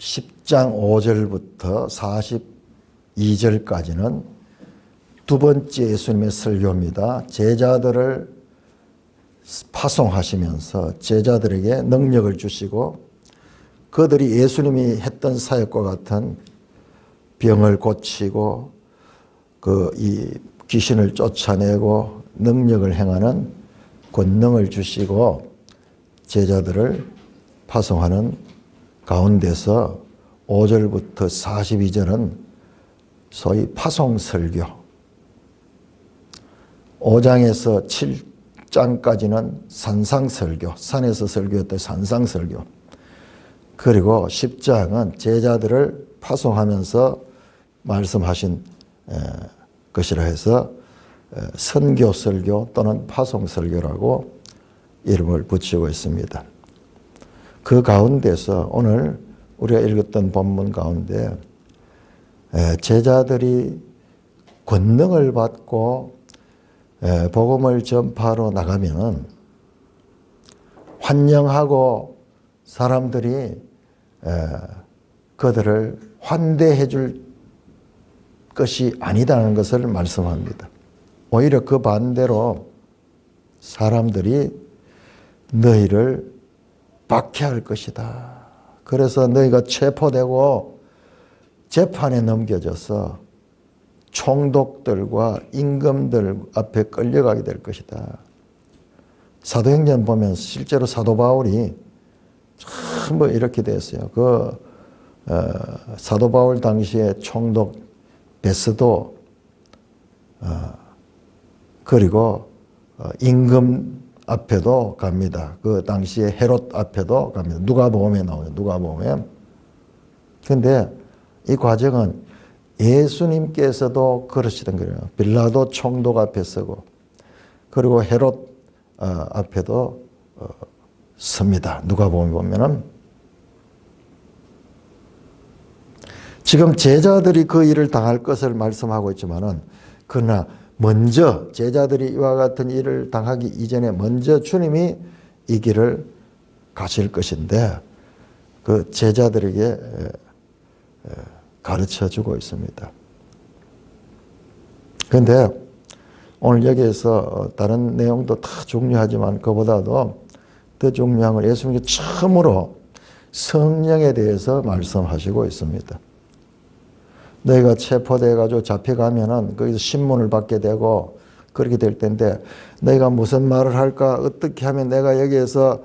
10장 5절부터 42절까지는 두 번째 예수님의 설교입니다. 제자들을 파송하시면서 제자들에게 능력을 주시고 그들이 예수님이 했던 사역과 같은 병을 고치고 이 귀신을 쫓아내고 능력을 행하는 권능을 주시고 제자들을 파송하는 가운데서 5절부터 42절은 소위 파송설교, 5장에서 7장까지는 산상설교, 산에서 설교했던 산상설교, 그리고 10장은 제자들을 파송하면서 말씀하신 것이라 해서 선교설교 또는 파송설교라고 이름을 붙이고 있습니다. 그 가운데서 오늘 우리가 읽었던 본문 가운데 제자들이 권능을 받고 복음을 전파하러 나가면 환영하고 사람들이 그들을 환대해 줄 것이 아니다는 것을 말씀합니다. 오히려 그 반대로 사람들이 너희를 박해할 것이다. 그래서 너희가 체포되고 재판에 넘겨져서 총독들과 임금들 앞에 끌려가게 될 것이다. 사도행전 보면 실제로 사도 바울이 전부 이렇게 됐어요. 사도 바울 당시에 총독 베스도 그리고 임금 앞에도 갑니다. 그 당시에 헤롯 앞에도 갑니다. 누가복음에 나오죠. 누가복음에. 그런데 이 과정은 예수님께서도 그러시던 거예요. 빌라도 총독 앞에 서고 그리고 헤롯 앞에도 섭니다. 누가복음에 보면은 지금 제자들이 그 일을 당할 것을 말씀하고 있지만은 그러나 먼저 제자들이 이와 같은 일을 당하기 이전에 먼저 주님이 이 길을 가실 것인데 그 제자들에게 가르쳐 주고 있습니다. 그런데 오늘 여기에서 다른 내용도 다 중요하지만 그보다도 더 중요한 건 예수님이 처음으로 성령에 대해서 말씀하시고 있습니다. 너희가 체포돼 가지고 잡혀가면은 거기서 신문을 받게 되고 그렇게 될 텐데 너희가 무슨 말을 할까 어떻게 하면 내가 여기에서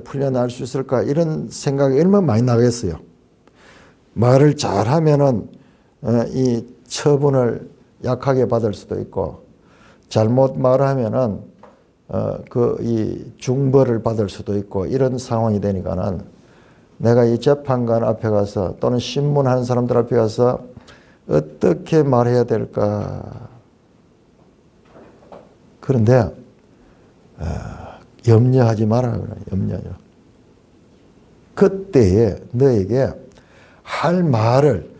풀려날 수 있을까 이런 생각이 얼마나 많이 나겠어요. 말을 잘하면은 이 처분을 약하게 받을 수도 있고 잘못 말하면은 이 중벌을 받을 수도 있고 이런 상황이 되니까는 내가 이 재판관 앞에 가서 또는 신문하는 사람들 앞에 가서 어떻게 말해야 될까? 그런데 염려하지 마라. 염려요. 그때에 너에게 할 말을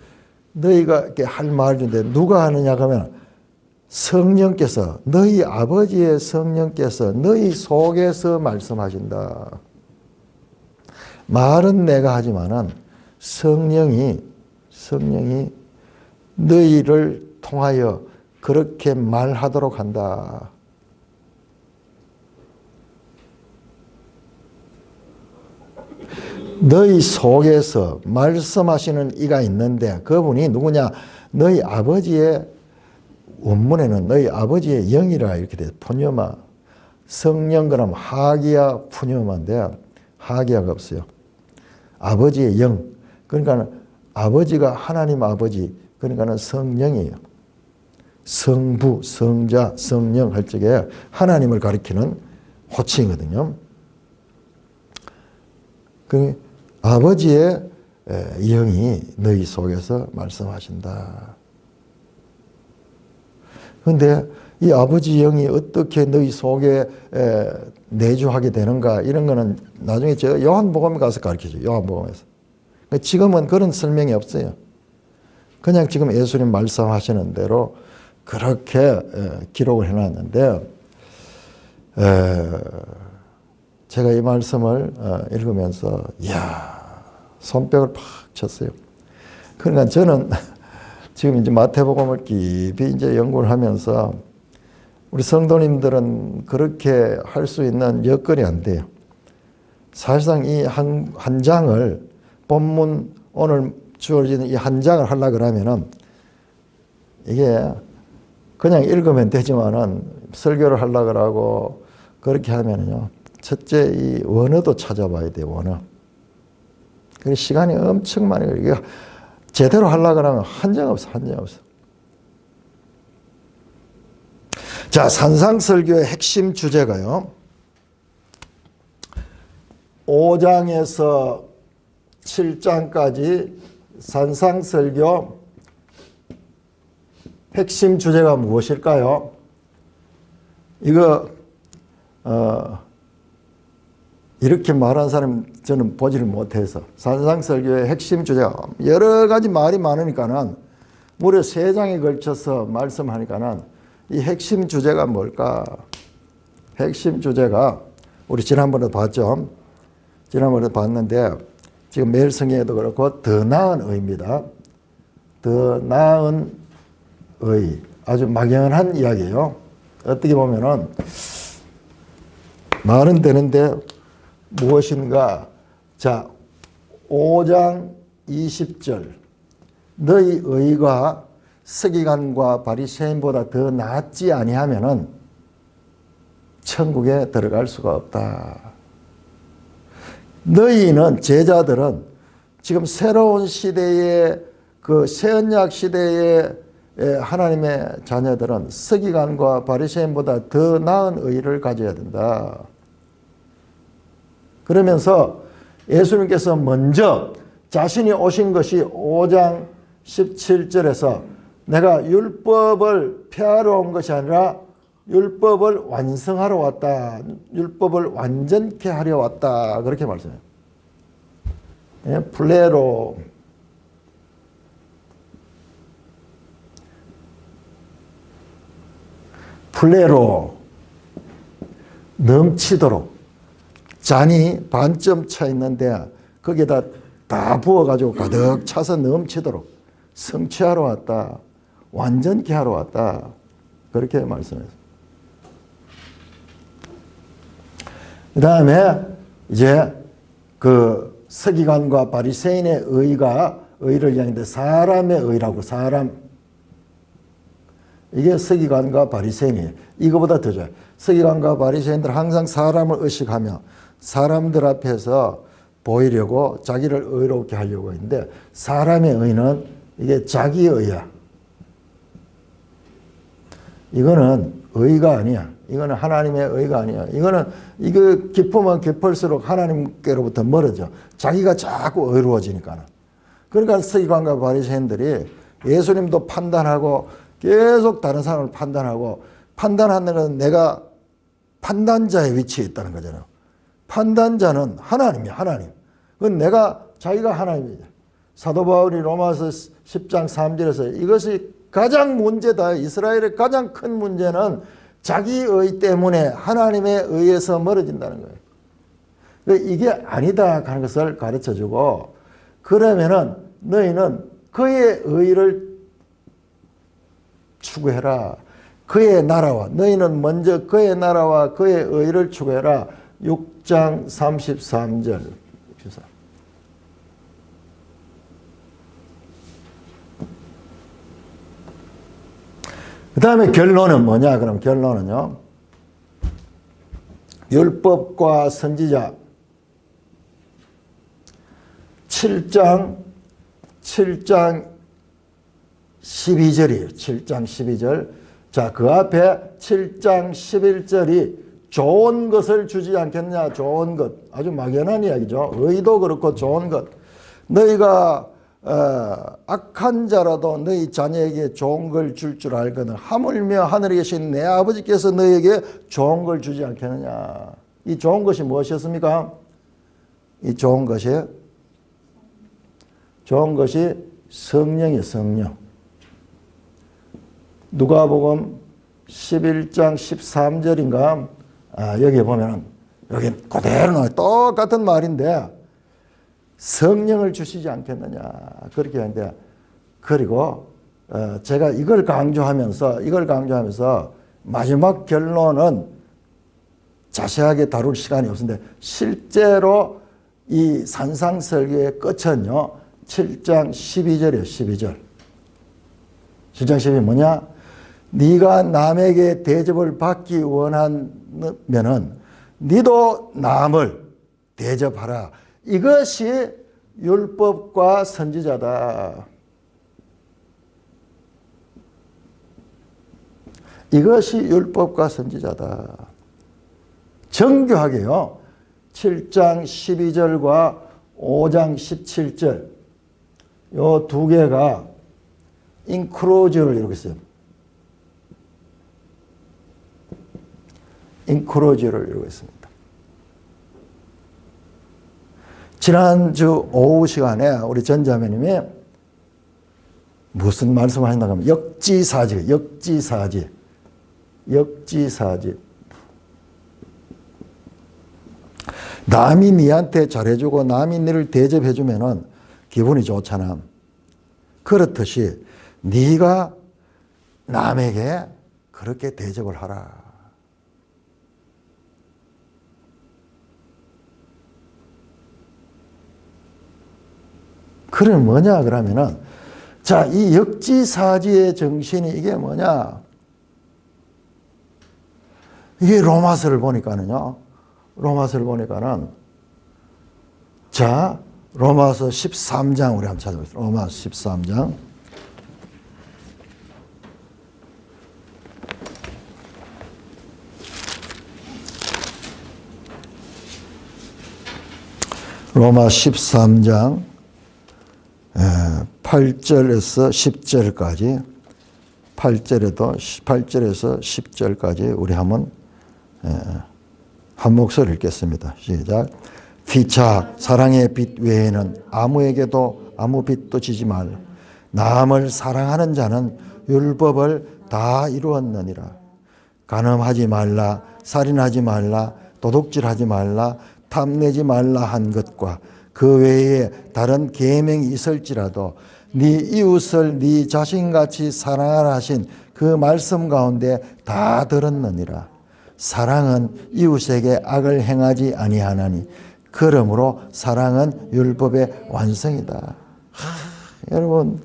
너희가 이렇게 할 말 중에 누가 하느냐 하면 성령께서 너희 아버지의 성령께서 너희 속에서 말씀하신다. 말은 내가 하지만은 성령이 너희를 통하여 그렇게 말하도록 한다. 너희 속에서 말씀하시는 이가 있는데 그분이 누구냐? 너희 아버지의 원문에는 너희 아버지의 영이라 이렇게 돼. 푸뉴마. 성령 그럼 하기야 푸뉴마인데 하기야가 없어요. 아버지의 영. 그러니까 아버지가 하나님 아버지. 그러니까는 성령이에요. 성부, 성자, 성령 할 적에 하나님을 가리키는 호칭이거든요. 그 아버지의 영이 너희 속에서 말씀하신다. 그런데 이 아버지 영이 어떻게 너희 속에 내주하게 되는가 이런 거는 나중에 제가 요한복음에 가서 가르쳐줘요. 요한복음에서. 지금은 그런 설명이 없어요. 그냥 지금 예수님 말씀하시는 대로 그렇게 기록을 해놨는데 제가 이 말씀을 읽으면서 이야 손뼉을 팍 쳤어요. 그러니까 저는 지금 이제 마태복음을 깊이 이제 연구를 하면서 우리 성도님들은 그렇게 할 수 있는 여건이 안 돼요. 사실상 이 한 장을 본문 오늘 주어지는 이 한 장을 하려고 그러면은 이게 그냥 읽으면 되지만은 설교를 하려고 하고 그렇게 하면은요. 첫째 이 원어도 찾아봐야 돼요. 원어. 그 시간이 엄청 많이 걸려요. 이게 제대로 하려고 하면 한 장 없어. 한 장 없어. 자, 산상설교의 핵심 주제가요. 5장에서 7장까지 산상설교 핵심 주제가 무엇일까요? 이거 이렇게 말한 사람 저는 보지를 못해서 산상설교의 핵심 주제가 여러 가지 말이 많으니까는 무려 3장에 걸쳐서 말씀하니까는 이 핵심 주제가 뭘까? 핵심 주제가 우리 지난번에 봤죠? 지난번에 봤는데 지금 매일 성경에도 그렇고 더 나은 의입니다. 더 나은 의. 아주 막연한 이야기예요. 어떻게 보면은 말은 되는데 무엇인가? 자, 5장 20절. 너희 의가 서기관과 바리새인보다 더 낫지 아니하면은 천국에 들어갈 수가 없다. 너희는 제자들은 지금 새로운 시대의 그 새언약 시대의 하나님의 자녀들은 서기관과 바리새인보다 더 나은 의를 가져야 된다. 그러면서 예수님께서 먼저 자신이 오신 것이 5장 17절에서 내가 율법을 폐하러 온 것이 아니라 율법을 완성하러 왔다. 율법을 완전케 하려 왔다. 그렇게 말씀해요. 예, 플레로. 플레로. 넘치도록. 잔이 반쯤 차 있는데 거기에다 다 부어가지고 가득 차서 넘치도록 성취하러 왔다. 완전케 하러 왔다. 그렇게 말씀했어요. 그 다음에 이제 그 서기관과 바리새인의 의를 이야기하는데 사람의 의라고 사람. 이게 서기관과 바리새인이에요. 이거보다 더 좋아요. 서기관과 바리새인들 항상 사람을 의식하며 사람들 앞에서 보이려고 자기를 의롭게 하려고 했는데 사람의 의는 이게 자기 의야. 이거는 의가 아니야. 이거는 하나님의 의가 아니야. 이거 깊으면 깊을수록 하나님께로부터 멀어져. 자기가 자꾸 의로워지니까. 그러니까 서기관과 바리새인들이 예수님도 판단하고 계속 다른 사람을 판단하고 판단하는 건 내가 판단자의 위치에 있다는 거잖아요. 판단자는 하나님이야. 하나님. 그건 자기가 하나님이야. 사도 바울이 로마서 10장 3절에서 이것이 가장 문제다. 이스라엘의 가장 큰 문제는 자기의 때문에 하나님의 의에서 멀어진다는 거예요. 이게 아니다 하는 것을 가르쳐주고 그러면은 너희는 그의 의를 추구해라. 그의 나라와 너희는 먼저 그의 나라와 그의 의를 추구해라. 6장 33절 그 다음에 결론은 뭐냐? 그럼 결론은요. 율법과 선지자 7장 12절이에요. 7장 12절. 자, 그 앞에 7장 11절이 좋은 것을 주지 않겠냐? 좋은 것. 아주 막연한 이야기죠. 의도 그렇고 좋은 것. 너희가 악한 자라도 너희 자녀에게 좋은 걸 줄 줄 알거든. 하물며 하늘에 계신 내 아버지께서 너희에게 좋은 걸 주지 않겠느냐. 이 좋은 것이 무엇이었습니까? 이 좋은 것이 성령이에요. 성령. 누가복음 11장 13절인가 여기 보면 여기 그대로 똑같은 말인데 성령을 주시지 않겠느냐 그렇게 하는데, 그리고 제가 이걸 강조하면서 마지막 결론은 자세하게 다룰 시간이 없는데, 실제로 이 산상설교의 끝은요 7장 12절이에요. 12절. 7장 12절 뭐냐? 네가 남에게 대접을 받기 원하면은 네도 남을 대접하라. 이것이 율법과 선지자다. 이것이 율법과 선지자다. 정교하게요. 7장 12절과 5장 17절 요 두 개가 인크로즈를 이루고 있어요. 인크로즈를 이루고 있습니다. 지난주 오후 시간에 우리 전자매님이 무슨 말씀을 하셨나 하면 역지사지. 남이 니한테 잘해주고 남이 너를 대접해주면은 기분이 좋잖아. 그렇듯이 네가 남에게 그렇게 대접을 하라. 그럼 뭐냐 그러면은, 자, 이 역지사지의 정신이 이게 뭐냐? 이게 로마서를 보니까는요. 자, 로마서 13장 우리 한번 찾아보겠습니다. 로마서 13장. 로마 13장 8절에서 10절까지, 8절에서 10절까지 우리 한번 한 목소리 읽겠습니다. 시작. 피차 사랑의 빛 외에는 아무에게도 아무 빛도 지지 말라. 남을 사랑하는 자는 율법을 다 이루었느니라. 간음하지 말라, 살인하지 말라, 도둑질하지 말라, 탐내지 말라 한 것과 그 외에 다른 계명이 있을지라도 네 이웃을 네 자신같이 사랑하라 하신 그 말씀 가운데 다 들었느니라. 사랑은 이웃에게 악을 행하지 아니하나니 그러므로 사랑은 율법의 완성이다. 여러분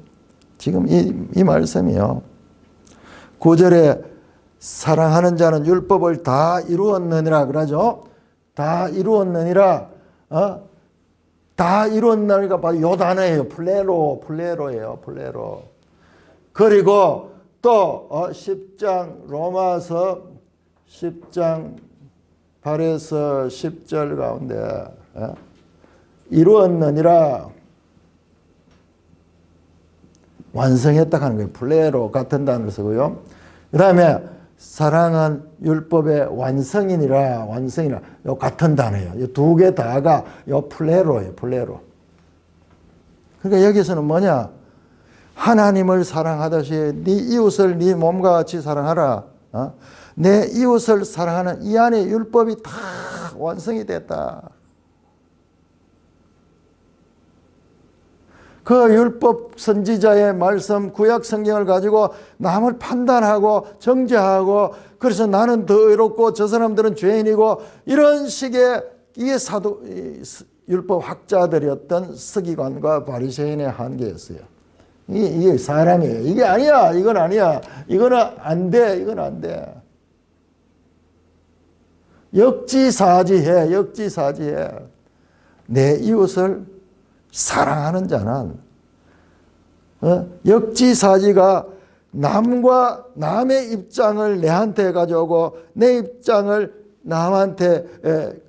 지금 이 말씀이요. 9절에 사랑하는 자는 율법을 다 이루었느니라 그러죠. 다 이루었느니라. 다 이루었느니가 바로 요 단어예요. 플레로예요. 플레로. 그리고 또 10장 로마서 10장 8에서 10절 가운데 이루었느니라 완성했다 하는 거예요. 플레로 같은 단어를 쓰고요. 그 다음에 사랑은 율법의 완성이니라. 요 같은 단어예요. 이 두 개 다가 요 플레로예요. 플레로. 그러니까 여기서는 뭐냐? 하나님을 사랑하듯이 네 이웃을 네 몸과 같이 사랑하라. 내 이웃을 사랑하는 이 안에 율법이 다 완성이 됐다. 그 율법 선지자의 말씀 구약 성경을 가지고 남을 판단하고 정죄하고 그래서 나는 더 의롭고 저 사람들은 죄인이고 이런 식의 이게 율법 학자들이었던 서기관과 바리새인의 한계였어요. 이게 사람이에요. 이게 아니야. 이건 아니야. 이거는 안 돼. 이건 안 돼. 역지사지해. 내 이웃을 사랑하는 자는 역지사지가 남의 입장을 내한테 가져오고 내 입장을 남한테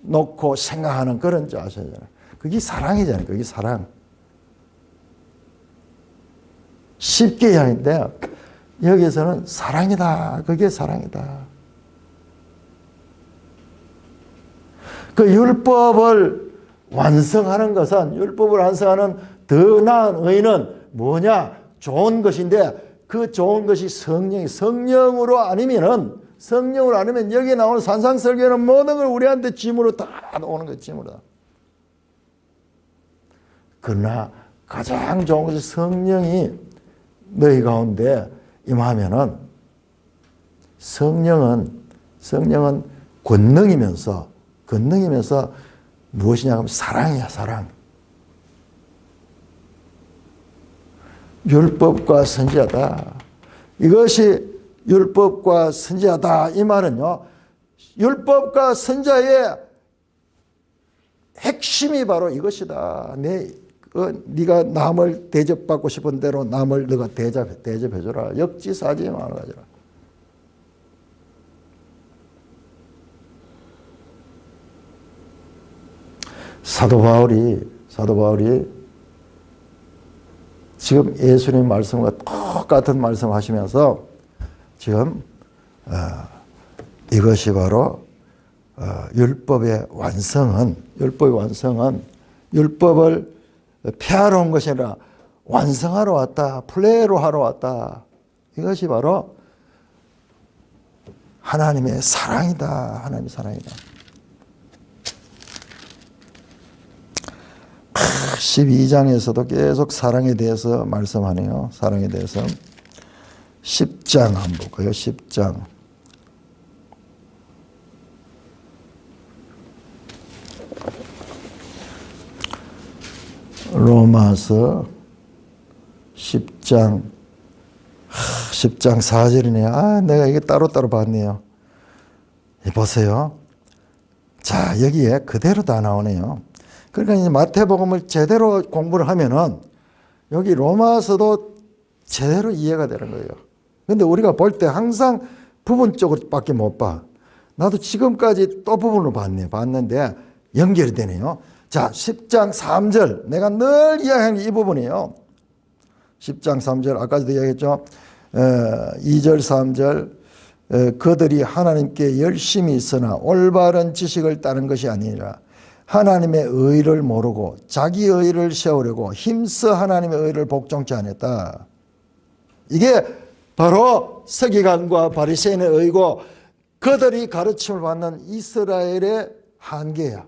놓고 생각하는 그런 자세잖아요. 그게 사랑이잖아요. 그게 사랑. 쉽게 이야기인데 여기서는 사랑이다. 그게 사랑이다. 그 율법을 완성하는 것은 율법을 완성하는 더 나은 의는 뭐냐? 좋은 것인데 그 좋은 것이 성령으로 아니면 여기에 나오는 산상설교는 모든 걸 우리한테 짐으로 다 오는 거예요. 짐으로. 그러나 가장 좋은 것이 성령이 너희 가운데 임하면은 성령은 권능이면서 무엇이냐 하면 사랑이야, 사랑. 율법과 선지자다. 이것이 율법과 선지자다. 이 말은요, 율법과 선지자의 핵심이 바로 이것이다. 네가 남을 대접받고 싶은 대로 남을 너가 대접해줘라. 역지사지 말아가지라. 사도 바울이 지금 예수님 말씀과 똑같은 말씀 하시면서 지금 이것이 바로 율법의 완성은 율법을 폐하러 온 것이 아니라 완성하러 왔다. 플레이로 하러 왔다. 이것이 바로 하나님의 사랑이다. 하나님의 사랑이다. 12장에서도 계속 사랑에 대해서 말씀하네요. 사랑에 대해서. 10장 한번 볼까요? 10장. 로마서 10장 4절이네요. 내가 이게 따로따로 봤네요. 보세요. 자, 여기에 그대로 다 나오네요. 그러니까 이제 마태복음을 제대로 공부를 하면은 여기 로마서도 제대로 이해가 되는 거예요. 근데 우리가 볼 때 항상 부분적으로밖에 못 봐. 나도 지금까지 또 부분으로 봤는데 연결이 되네요. 자, 10장 3절. 내가 늘 이야기하는 이 부분이에요. 10장 3절. 아까도 이야기했죠. 2절, 3절. 그들이 하나님께 열심히 있으나 올바른 지식을 따른 것이 아니라 하나님의 의를 모르고 자기 의를 세우려고 힘써 하나님의 의를 복종치 않았다. 이게 바로 서기관과 바리새인의 의고 그들이 가르침을 받는 이스라엘의 한계야.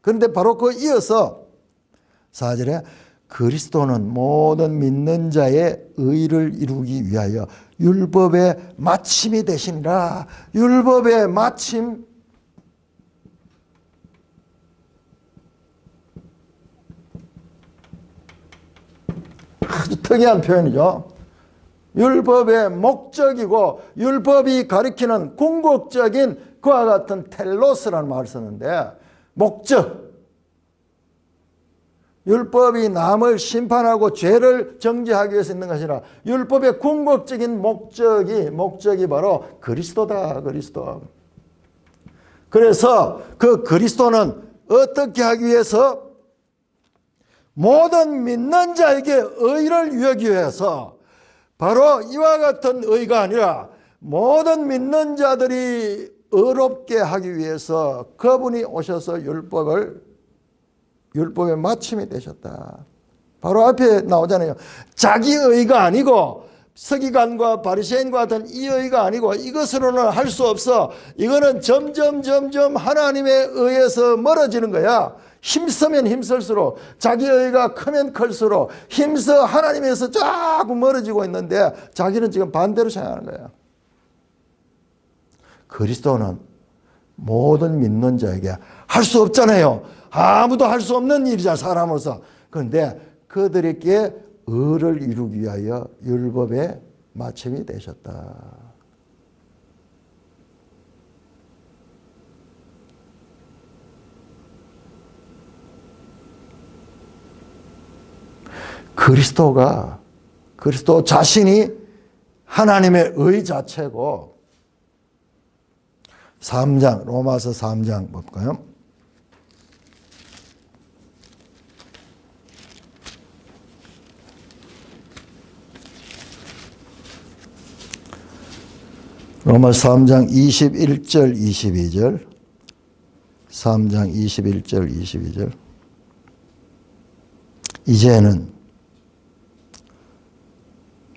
그런데 바로 그 이어서 4절에 그리스도는 모든 믿는 자의 의를 이루기 위하여 율법의 마침이 되시니라. 율법의 마침. 아주 특이한 표현이죠. 율법의 목적이고 율법이 가리키는 궁극적인 그와 같은 텔로스라는 말을 썼는데 목적. 율법이 남을 심판하고 죄를 정죄하기 위해서 있는 것이 아니라 율법의 궁극적인 목적이 바로 그리스도다. 그리스도. 그래서 그 그리스도는 어떻게 하기 위해서 모든 믿는 자에게 의를 이루기 위해서 바로 이와 같은 의가 아니라 모든 믿는 자들이 의롭게 하기 위해서 그분이 오셔서 율법의 마침이 되셨다. 바로 앞에 나오잖아요. 자기 의가 아니고 서기관과 바리새인과 같은 이 의가 아니고 이것으로는 할 수 없어. 이거는 점점 하나님의 의에서 멀어지는 거야. 힘쓰면 힘쓸수록 자기 의가 크면 클수록 힘써 하나님에서 자꾸 멀어지고 있는데 자기는 지금 반대로 생각하는 거야. 그리스도는 모든 믿는 자에게 할 수 없잖아요. 아무도 할 수 없는 일이잖아, 사람으로서. 그런데 그들에게 의를 이루기 위하여 율법의 마침이 되셨다. 그리스도 자신이 하나님의 의 자체고 3장, 로마서 3장 볼까요? 로마서 3장 21절, 22절. 3장 21절, 22절. 이제는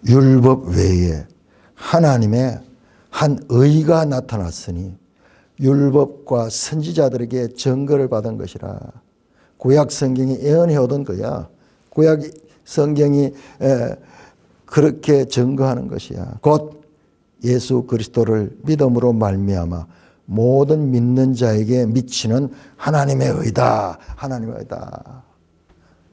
율법 외에 하나님의 한 의가 나타났으니 율법과 선지자들에게 증거를 받은 것이라. 구약 성경이 예언해 오던 거야. 구약 성경이 그렇게 증거하는 것이야. 곧 예수 그리스도를 믿음으로 말미암아 모든 믿는 자에게 미치는 하나님의 의다. 하나님의 의다.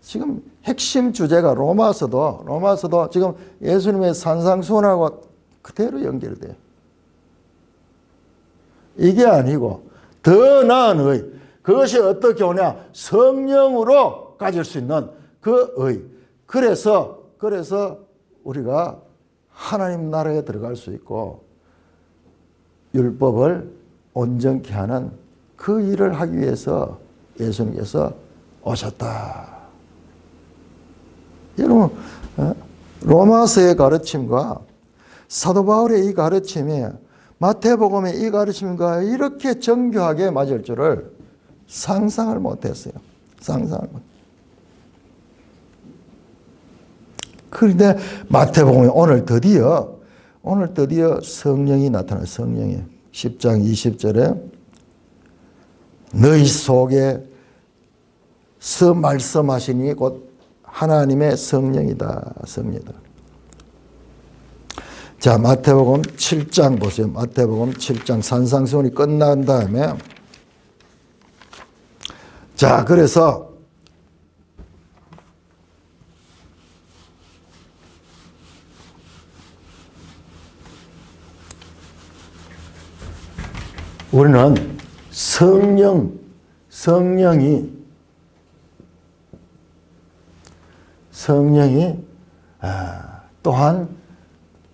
지금 핵심 주제가 로마서도 지금 예수님의 산상수훈하고 그대로 연결돼요. 이게 아니고 더 나은 의. 그것이 어떻게 오냐? 성령으로 가질 수 있는 그 의. 그래서 우리가 하나님 나라에 들어갈 수 있고 율법을 온전케 하는 그 일을 하기 위해서 예수님께서 오셨다. 여러분, 로마서의 가르침과 사도 바울의 이 가르침이 마태복음의 이 가르침과 이렇게 정교하게 맞을 줄을 상상을 못했어요. 상상을 못. 그런데 마태복음에 오늘 드디어 성령이 나타나요. 성령이 10장 20절에 너희 속에 말씀하시니 곧 하나님의 성령이다. 성령이다. 자, 마태복음 7장 보세요. 마태복음 7장 산상수훈이 끝난 다음에 자, 그래서 우리는 성령이 또한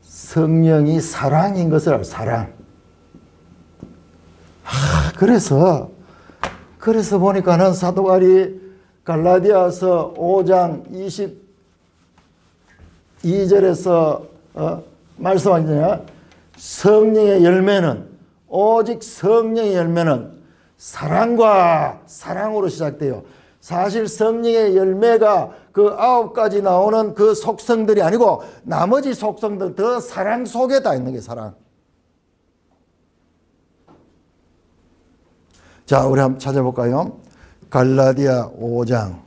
성령이 사랑인 것을 알아요. 사랑. 그래서 보니까는 사도 바울이 갈라디아서 5장 22절에서 말씀하시냐? 성령의 열매는 오직 성령의 열매는 사랑으로 시작돼요. 사실 성령의 열매가 그 9가지 나오는 그 속성들이 아니고 나머지 속성들 더 사랑 속에 다 있는 게 사랑. 자, 우리 한번 찾아볼까요? 갈라디아 5장.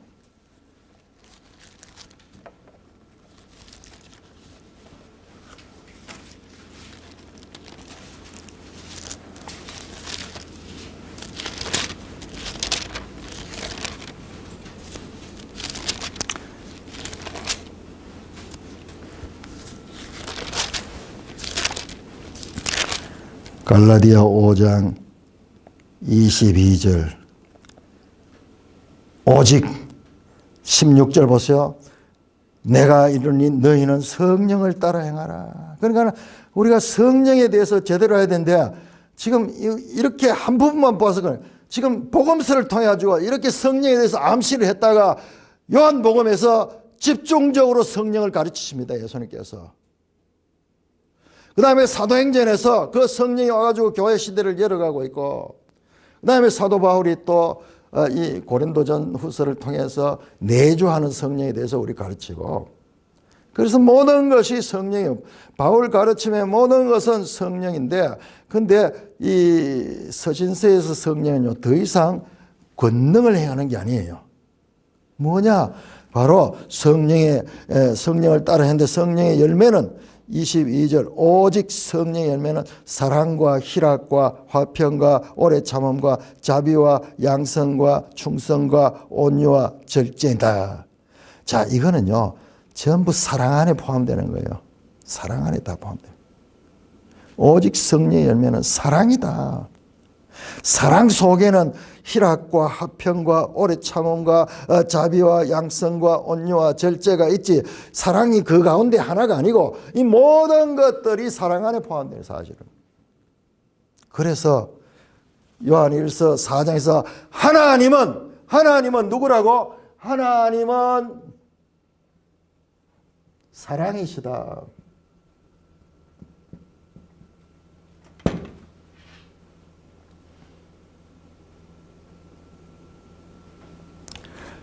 갈라디아 5장 22절 오직 16절 보세요. 내가 이르니 너희는 성령을 따라 행하라. 그러니까 우리가 성령에 대해서 제대로 해야 되는데 지금 이렇게 한 부분만 봐서 그래. 지금 복음서를 통해 가지고 이렇게 성령에 대해서 암시를 했다가 요한복음에서 집중적으로 성령을 가르치십니다. 예수님께서. 그 다음에 사도행전에서 그 성령이 와가지고 교회 시대를 열어가고 있고, 그 다음에 사도 바울이 또 이 고린도전 후서를 통해서 내주하는 성령에 대해서 우리 가르치고, 그래서 모든 것이 성령이에요. 바울 가르침의 모든 것은 성령인데, 근데 이 서신서에서 성령은요, 더 이상 권능을 행하는 게 아니에요. 뭐냐? 바로 성령을 따라 했는데 성령의 열매는 22절 오직 성령의 열매는 사랑과 희락과 화평과 오래 참음과 자비와 양성과 충성과 온유와 절제다. 자, 이거는요 전부 사랑 안에 포함되는 거예요. 사랑 안에 다 포함돼요. 오직 성령의 열매는 사랑이다. 사랑 속에는 희락과 화평과 오래 참음과 자비와 양성과 온유와 절제가 있지, 사랑이 그 가운데 하나가 아니고 이 모든 것들이 사랑 안에 포함돼요. 사실은. 그래서 요한일서 4장에서 하나님은 누구라고? 하나님은 사랑이시다.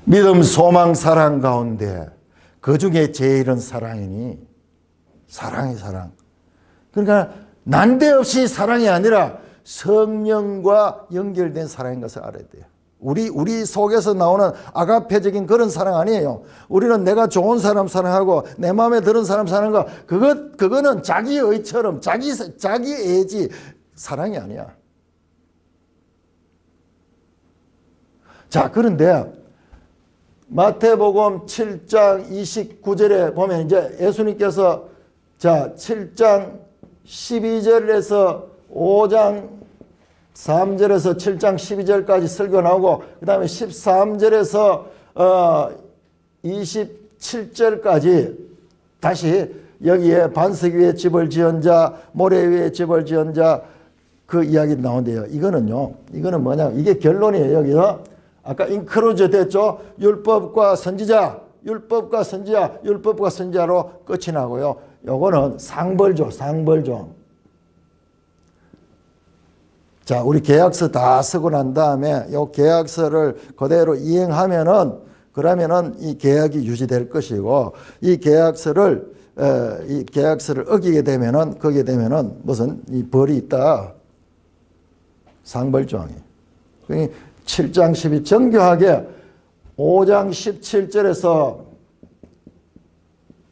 믿음, 소망, 사랑 가운데 그 중에 제일은 사랑이니, 사랑이 사랑. 그러니까 난데없이 사랑이 아니라 성령과 연결된 사랑인 것을 알아야 돼요. 우리 속에서 나오는 아가페적인 그런 사랑 아니에요. 우리는 내가 좋은 사람 사랑하고 내 마음에 드는 사람 사랑하는 거, 그거는 자기의처럼 자기애지 사랑이 아니야. 자, 그런데 마태복음 7장 29절에 보면 이제 예수님께서 자, 7장 12절에서 5장 3절에서 7장 12절까지 설교 나오고 그 다음에 13절에서 27절까지 다시 여기에 반석 위에 집을 지은 자, 모래 위에 집을 지은 자 그 이야기 나온대요. 이거는 뭐냐? 이게 결론이에요. 여기서 아까 인크루즈 됐죠? 율법과 선지자, 율법과 선지자로 끝이 나고요. 요거는 상벌조. 자, 우리 계약서 다 쓰고 난 다음에 요 계약서를 그대로 이행하면은 그러면은 이 계약이 유지될 것이고 이 계약서를 어기게 되면은 거기에 되면은 무슨 이 벌이 있다. 상벌조항이. 7장 12 정교하게 5장 17절에서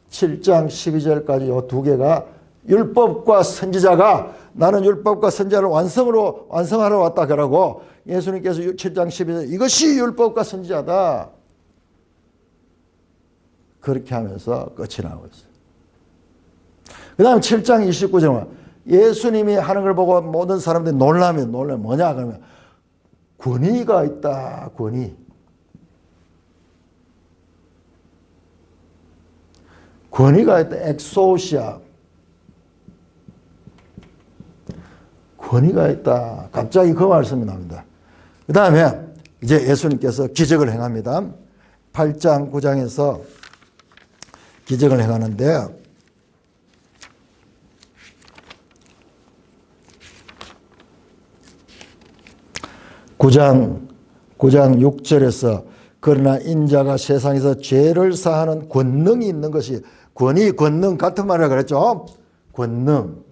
7장 12절까지 요 두 개가 율법과 선지자가 나는 율법과 선지자를 완성하러 왔다 그러고 예수님께서 7장 12절 이것이 율법과 선지자다. 그렇게 하면서 끝이 나오고 있어요. 그 다음에 7장 29절은 예수님이 하는 걸 보고 모든 사람들이 놀라면 뭐냐 그러면 권위가 있다. 권위가 있다. 엑소시아. 권위가 있다. 갑자기 그 말씀이 나옵니다. 그 다음에 이제 예수님께서 기적을 행합니다. 8장 9장에서 기적을 행하는데 9장 6절에서 그러나 인자가 세상에서 죄를 사하는 권능이 있는 것이 권능 같은 말이라 그랬죠. 권능.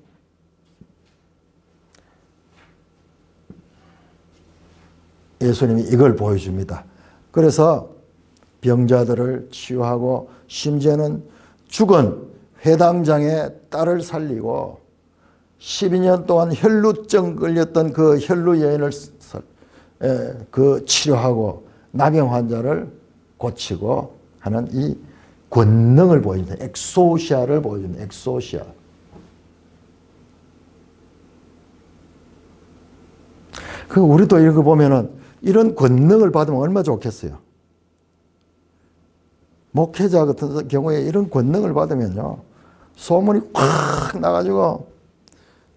예수님이 이걸 보여줍니다. 그래서 병자들을 치유하고 심지어는 죽은 회당장의 딸을 살리고 12년 동안 혈루증 걸렸던 그 혈루 여인을 치료하고 나병 환자를 고치고 하는 이 권능을 보여줍니다. 엑소시아를 보여줍니다. 엑소시아. 우리도 이런 거 보면은 이런 권능을 받으면 얼마나 좋겠어요. 목회자 같은 경우에 이런 권능을 받으면요. 소문이 확 나가지고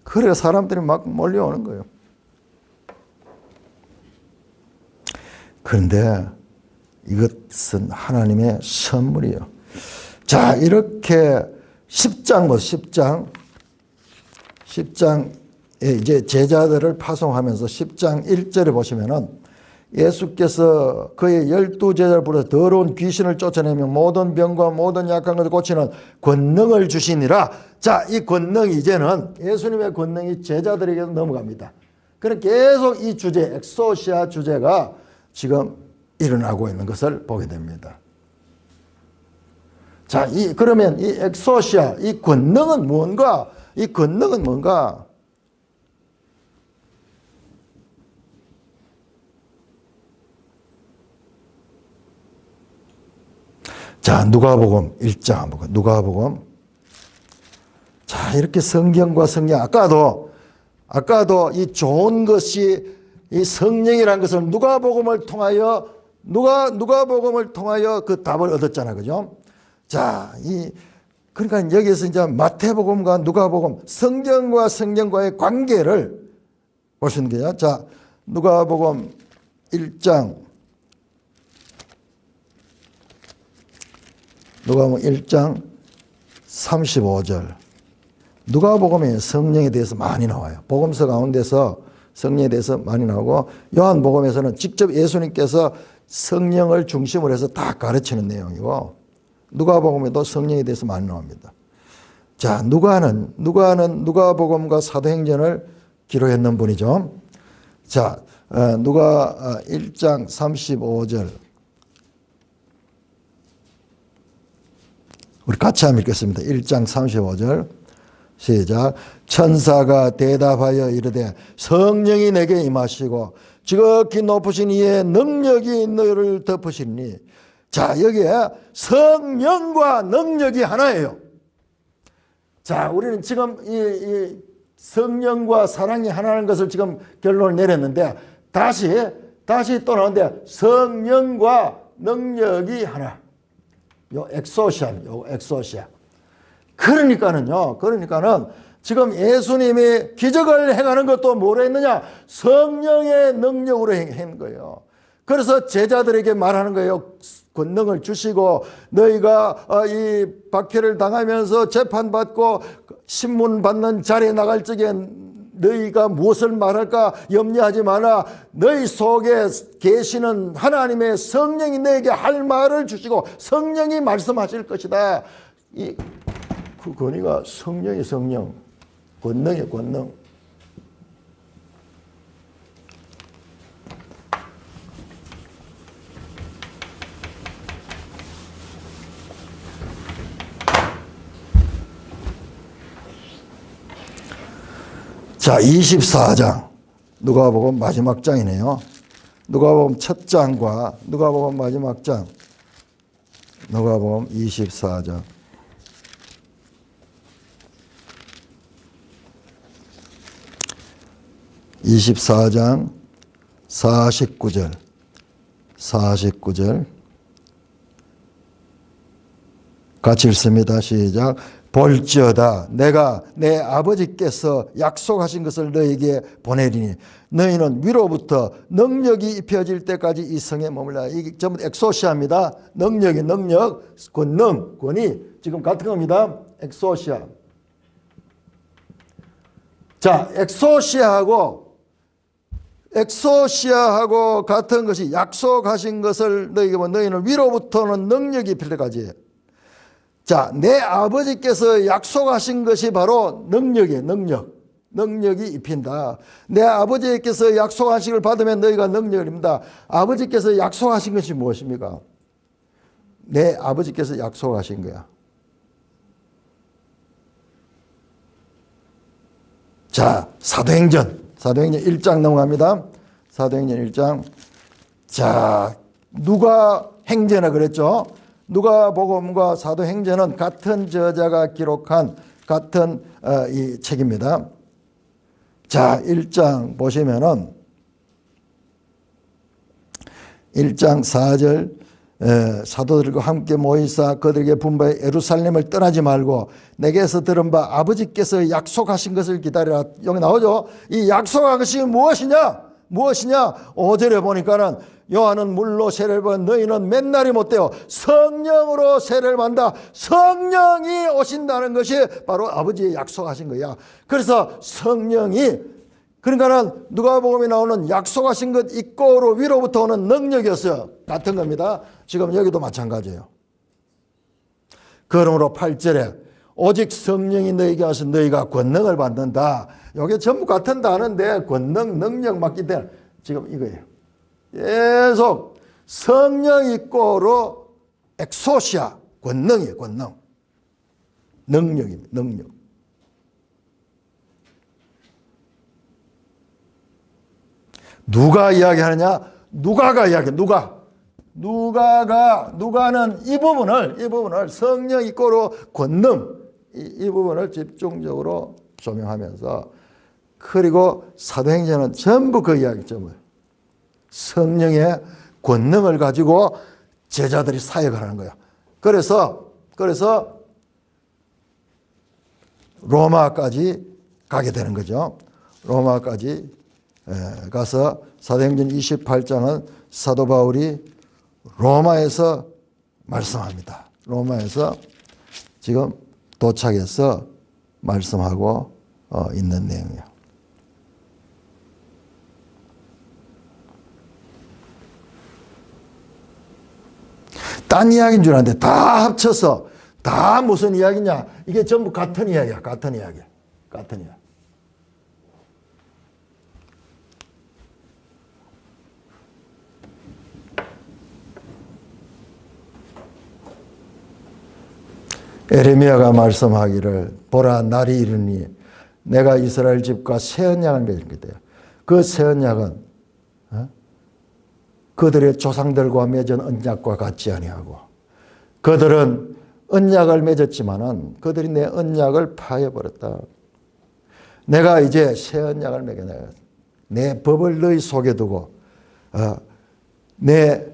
그래 사람들이 막 몰려오는 거예요. 그런데 이것은 하나님의 선물이에요. 자, 이렇게 10장에 이제 제자들을 파송하면서 10장 1절에 보시면은 예수께서 그의 12제자를 불러서 더러운 귀신을 쫓아내며 모든 병과 모든 약한 것을 고치는 권능을 주시니라. 자, 이 권능이 이제는 예수님의 권능이 제자들에게 넘어갑니다. 그럼 계속 이 주제, 엑소시아 주제가 지금 일어나고 있는 것을 보게 됩니다. 자, 그러면 이 엑소시아, 이 권능은 뭔가? 이 권능은 뭔가? 자, 누가복음 1장 보고 누가복음. 자, 이렇게 성경과 성령 아까도 이 좋은 것이 이 성령이라는 것을 누가복음을 통하여 그 답을 얻었잖아. 그죠? 자, 그러니까 여기서 이제 마태복음과 누가복음 성경과 성경과의 관계를 보시는 거예요. 자, 누가복음 1장 35절. 누가복음에 성령에 대해서 많이 나와요. 복음서 가운데서 성령에 대해서 많이 나오고 요한복음에서는 직접 예수님께서 성령을 중심으로 해서 다 가르치는 내용이고 누가복음에도 성령에 대해서 많이 나옵니다. 자, 누가는 누가복음과 사도행전을 기록했는 분이죠. 자, 누가 1장 35절 우리 같이 한번 읽겠습니다. 1장 35절 시작. 천사가 대답하여 이르되 성령이 내게 임하시고 지극히 높으신 이의 능력이 너를 덮으시니. 자, 여기에 성령과 능력이 하나예요. 자, 우리는 지금 이 성령과 사랑이 하나라는 것을 지금 결론을 내렸는데 다시 또 나오는데 성령과 능력이 하나. 요 엑소시아. 그러니까는 지금 예수님이 기적을 행하는 것도 뭐로 했느냐? 성령의 능력으로 한 거예요. 그래서 제자들에게 말하는 거예요. 권능을 주시고 너희가 이 박해를 당하면서 재판받고 신문 받는 자리에 나갈 적에 너희가 무엇을 말할까 염려하지 마라. 너희 속에 계시는 하나님의 성령이 너에게 할 말을 주시고 성령이 말씀하실 것이다. 그 권위가 성령이 성령, 권능이 권능. 자, 24장 누가복음 마지막 장이네요. 누가복음 첫 장과 누가복음 마지막 장. 누가복음 24장. 24장 49절 같이 읽습니다. 시작. 볼지어다 내가 내 아버지께서 약속하신 것을 너에게 보내리니 너희는 위로부터 능력이 입혀질 때까지 이 성에 머물라. 이게 전부 엑소시아입니다. 능력, 권능, 권위 지금 같은 겁니다. 엑소시아. 자, 엑소시아하고 같은 것이 약속하신 것을 너희에게 너희는 위로부터는 능력이 입힐 때까지. 자, 내 아버지께서 약속하신 것이 바로 능력이에요. 능력이 입힌다. 내 아버지께서 약속하신 걸 받으면 너희가 능력을 입는다. 아버지께서 약속하신 것이 무엇입니까? 내 아버지께서 약속하신 거야. 자, 사도행전 1장 넘어갑니다. 사도행전 1장. 자, 누가 행전이라 그랬죠? 누가복음과 사도행전은 같은 저자가 기록한 같은 이 책입니다. 자, 1장 보시면은 1장 4절 사도들과 함께 모이사 그들에게 분부해 예루살렘을 떠나지 말고 내게서 들은 바 아버지께서 약속하신 것을 기다리라. 여기 나오죠. 이 약속한 것이 무엇이냐? 5절에 보니까는 요한은 물로 세례를 받은 너희는 맨날이 못되어 성령으로 세례를 받는다. 성령이 오신다는 것이 바로 아버지의 약속하신 거야. 그래서 성령이 그러니까는 누가복음에 나오는 약속하신 것 있고로 위로부터 오는 능력이었어요. 같은 겁니다. 지금 여기도 마찬가지예요. 그러므로 8절에 오직 성령이 너희에게 와서 너희가 권능을 받는다. 이게 전부 같은 단어인데 권능, 능력 맡기 때문에 지금 이거예요. 계속 성령 있고로 엑소시아, 권능이에요. 권능. 능력입니다. 능력. 누가 이야기하느냐? 누가가 이야기해. 누가는 이 부분을 성령 있고로 권능 이 부분을 집중적으로 조명하면서 그리고 사도행전은 전부 그 이야기죠. 성령의 권능을 가지고 제자들이 사역을 하는 거야. 그래서 로마까지 가게 되는 거죠. 로마까지 가서 사도행전 28장은 사도 바울이 로마에서 말씀합니다. 로마에서 지금 도착해서 말씀하고 있는 내용이에요. 딴 이야기인 줄 알았는데 다 합쳐서 다 무슨 이야기냐? 이게 전부 같은 이야기야. 같은 이야기. 에레미야가 말씀하기를 보라 날이 이르니 내가 이스라엘 집과 새 언약을 맺을 것이다. 그 새 언약은 그들의 조상들과 맺은 언약과 같지 아니하고 그들은 언약을 맺었지만은 그들이 내 언약을 파해버렸다. 내가 이제 새 언약을 맺겠네. 내 법을 너희 속에 두고 내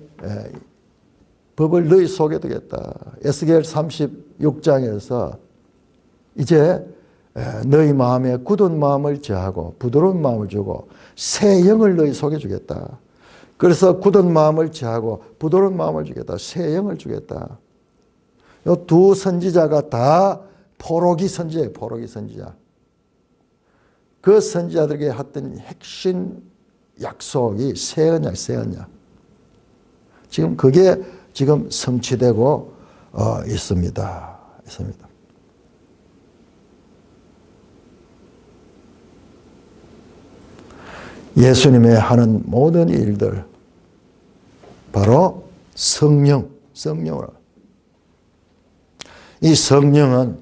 법을 너희 속에 두겠다. 에스겔 36장에서 이제 너희 마음에 굳은 마음을 제하고 부드러운 마음을 주고 새 영을 너희 속에 주겠다. 그래서 굳은 마음을 제하고 부드러운 마음을 주겠다. 새 영을 주겠다. 이 두 선지자가 다 포로기 선지자예요. 포로기 선지자. 그 선지자들에게 했던 핵심 약속이 새 언약, 새 언약. 지금 그게 지금 성취되고 있습니다. 예수님의 하는 모든 일들 바로 성령으로. 이 성령은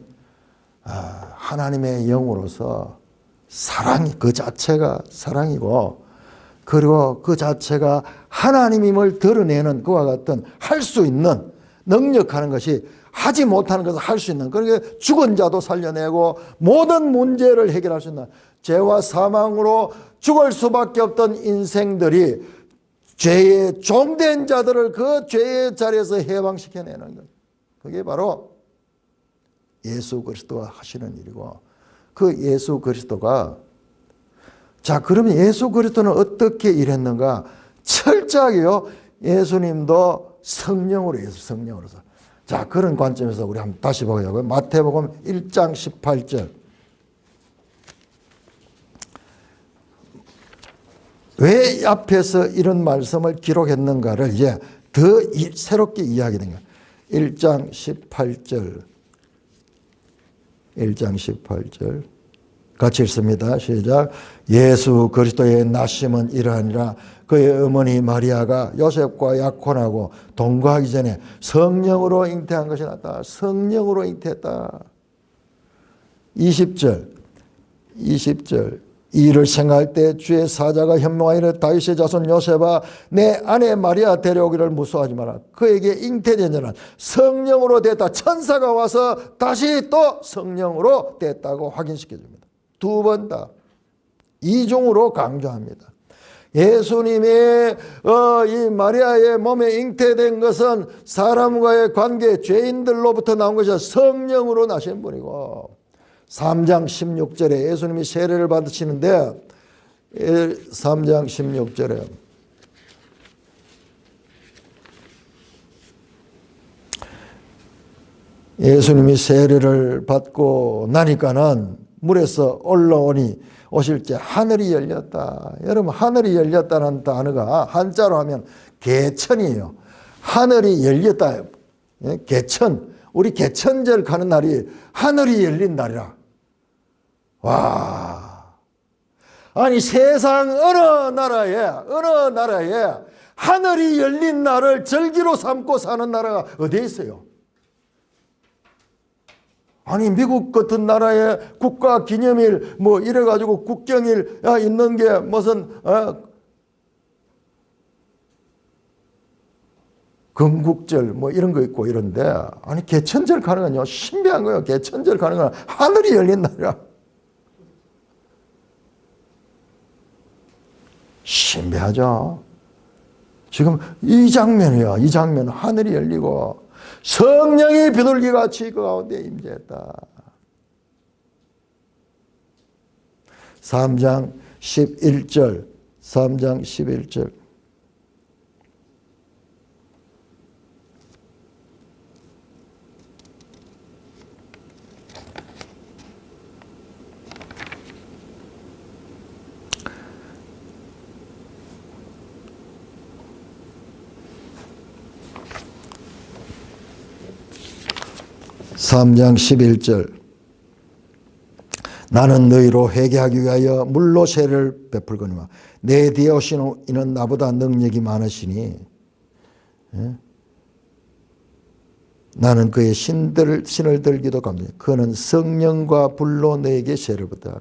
하나님의 영으로서 사랑이 그 자체가 사랑이고 그리고 그 자체가 하나님임을 드러내는 그와 같은 할 수 있는 능력하는 것이 하지 못하는 것을 할 수 있는 그러니까 죽은 자도 살려내고 모든 문제를 해결할 수 있는 죄와 사망으로 죽을 수밖에 없던 인생들이 죄의 종된 자들을 그 죄의 자리에서 해방시켜내는 것. 그게 바로 예수 그리스도가 하시는 일이고 그 예수 그리스도가 자 그러면 예수 그리스도는 어떻게 일했는가? 철저하게요. 예수님도 성령으로 성령으로서. 자 그런 관점에서 우리 한번 다시 보자고요. 마태복음 1장 18절. 왜 앞에서 이런 말씀을 기록했는가를 이제 더 새롭게 이야기된 거예요. 1장 18절. 1장 18절. 같이 읽습니다. 시작. 예수 그리스도의 나심은 이러하니라. 그의 어머니 마리아가 요셉과 약혼하고 동거하기 전에 성령으로 잉태한 것이 낫다. 성령으로 잉태했다. 20절. 이 일을 생각할 때 주의 사자가 현몽하이르 다윗의 자손 요셉아 내 아내 마리아 데려오기를 무서워하지 마라. 그에게 잉태된 자는 성령으로 됐다. 천사가 와서 다시 또 성령으로 됐다고 확인시켜 줍니다. 두 번 다 이중으로 강조합니다. 예수님이 이 마리아의 몸에 잉태된 것은 사람과의 관계 죄인들로부터 나온 것이 성령으로 나신 분이고 3장 16절에 예수님이 세례를 받으시는데 3장 16절에 예수님이 세례를 받고 나니까는 물에서 올라오니 오실 때 하늘이 열렸다. 여러분 하늘이 열렸다는 단어가 한자로 하면 개천이에요. 하늘이 열렸다. 개천. 우리 개천절 가는 날이 하늘이 열린 날이라. 와. 아니 세상 어느 나라에 하늘이 열린 날을 절기로 삼고 사는 나라가 어디에 있어요? 아니 미국 같은 나라에 국가 기념일 뭐 이래가지고 국경일 있는 게 무슨 건국절 뭐 이런 거 있고 이런데 아니 개천절 가는 건요 신비한 거예요. 개천절 가는 건 하늘이 열린 날이야. 신비하죠. 지금 이 장면이요. 이 장면 하늘이 열리고 성령이 비둘기같이 그 가운데 임재했다. 3장 11절 3장 11절 (3장 11절) 나는 너희로 회개하기 위하여 물로 세례를 베풀거니와 내 뒤에 오시는 이는 나보다 능력이 많으시니 나는 그의 신을 들기도 감동해. 그는 성령과 불로 너에게 세를 받아.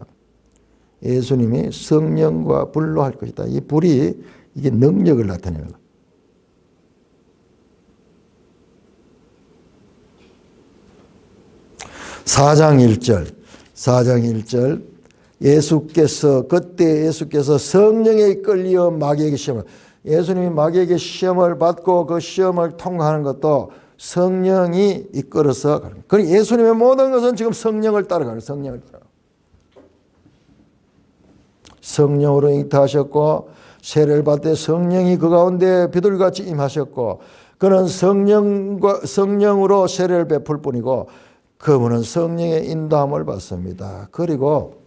예수님이 성령과 불로 할 것이다. 이 불이 이게 능력을 나타내는 거예요. 사장 1절 그때 예수께서 성령에 끌려 마귀에게 시험을, 예수님이 마귀에게 시험을 받고 그 시험을 통과하는 것도 성령이 이끌어서 가는 거예요. 그러니까 예수님의 모든 것은 지금 성령을 따라가는, 성령을 따라. 성령으로 잉태하셨고 세례를 받되 성령이 그 가운데 비둘기같이 임하셨고 그는 성령으로 세례를 베풀 뿐이고 그분은 성령의 인도함을 받습니다. 그리고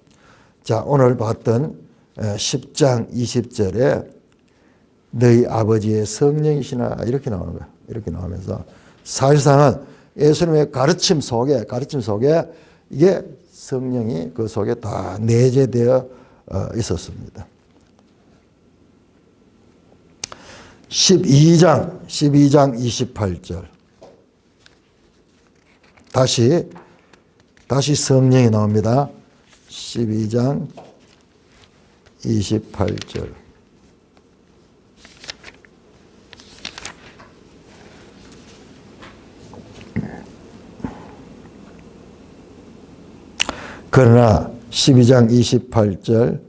자, 오늘 봤던 10장 20절에 너희 아버지의 성령이시나 이렇게 나오는 거예요. 이렇게 나오면서 사실상은 예수님의 가르침 속에 이게 성령이 그 속에 다 내재되어 있었습니다. 12장 28절 다시 성령이 나옵니다. 12장 28절 그러나 12장 28절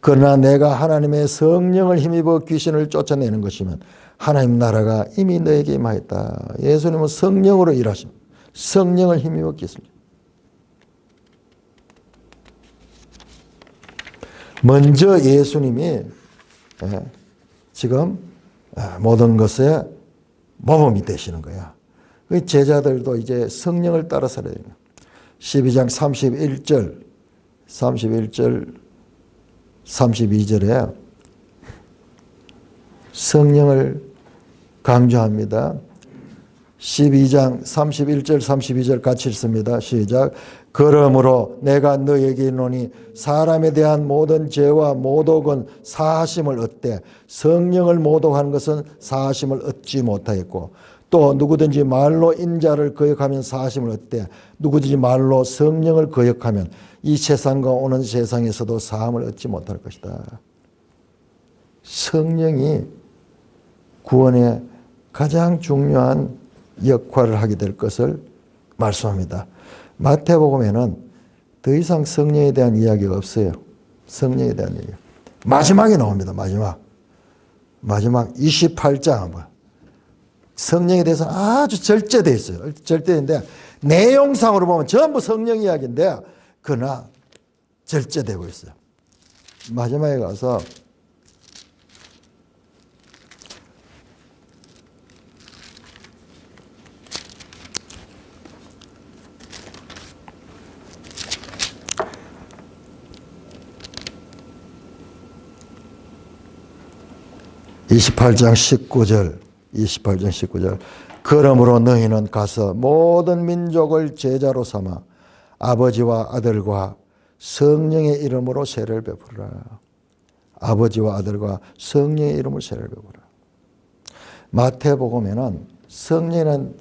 그러나 내가 하나님의 성령을 힘입어 귀신을 쫓아내는 것이면 하나님 나라가 이미 너에게 임하였다. 예수님은 성령으로 일하십니다. 성령을 힘입어 귀신을. 먼저 예수님이 지금 모든 것에 모범이 되시는 거야. 제자들도 이제 성령을 따라 살아야 돼요. 12장 31절 32절에 성령을 강조합니다. 12장 31절 32절 같이 읽습니다. 시작. 그러므로 내가 너에게 이르노니 사람에 대한 모든 죄와 모독은 사하심을 얻되 성령을 모독하는 것은 사하심을 얻지 못하였고 또 누구든지 말로 인자를 거역하면 사하심을 얻되 누구든지 말로 성령을 거역하면 이 세상과 오는 세상에서도 사함을 얻지 못할 것이다. 성령이 구원의 가장 중요한 역할을 하게 될 것을 말씀합니다. 마태복음에는 더 이상 성령에 대한 이야기가 없어요. 성령에 대한 이야기. 마지막에 나옵니다. 마지막 28장 한번. 성령에 대해서 아주 절제되어 있어요. 절제인데 내용상으로 보면 전부 성령 이야기인데 그러나 절제되고 있어요. 마지막에 가서 (28장 19절) 그러므로 너희는 가서 모든 민족을 제자로 삼아 아버지와 아들과 성령의 이름으로 세례를 베풀어라. 아버지와 아들과 성령의 이름으로 세례를 베풀어라. 마태복음에는 성령이라는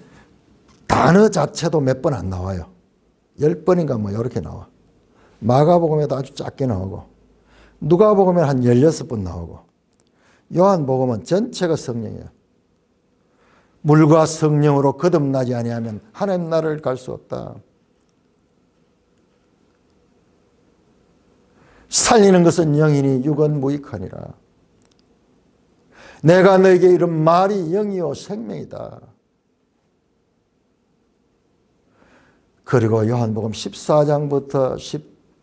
단어 자체도 몇 번 안 나와요. 10번인가 뭐 이렇게 나와. 마가복음에도 아주 작게 나오고 누가복음에 한 16번 나오고 요한복음은 전체가 성령이에요. 물과 성령으로 거듭나지 아니하면 하나님 나라를 갈 수 없다. 살리는 것은 영이니 육은 무익하니라. 내가 너에게 이른 말이 영이요 생명이다. 그리고 요한복음 14장부터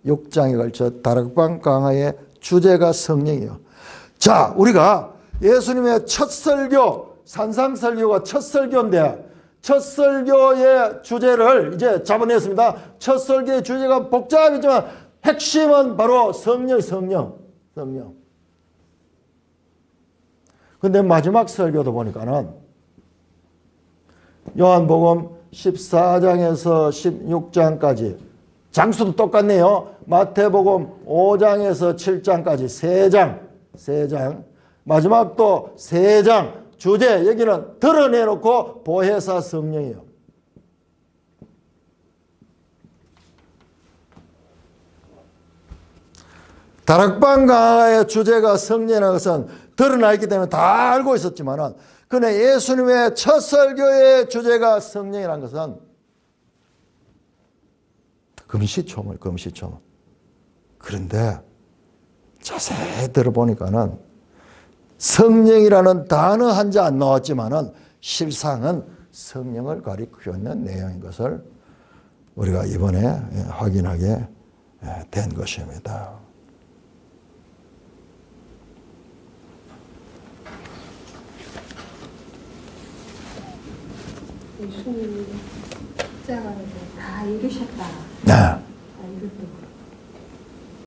16장에 걸쳐 다락방 강화의 주제가 성령이에요. 자, 우리가 예수님의 첫 설교, 산상설교가 첫 설교인데 첫 설교의 주제를 이제 잡아냈습니다. 첫 설교의 주제가 복잡하지만 핵심은 바로 성령. 근데 마지막 설교도 보니까는 요한복음 14장에서 16장까지 장수도 똑같네요. 마태복음 5장에서 7장까지 3장. 마지막 또 3장 주제 여기는 드러내놓고 보혜사 성령이에요. 다락방 강화의 주제가 성령이라는 것은 드러나 있기 때문에 다 알고 있었지만은, 그러나 예수님의 첫 설교의 주제가 성령이라는 것은 금시초문. 그런데 자세히 들어보니까는 성령이라는 단어 한 자 안 나왔지만은 실상은 성령을 가리키고 있는 내용인 것을 우리가 이번에 확인하게 된 것입니다. 예수님이 십자가에서 다 이루셨다. 네. 이것도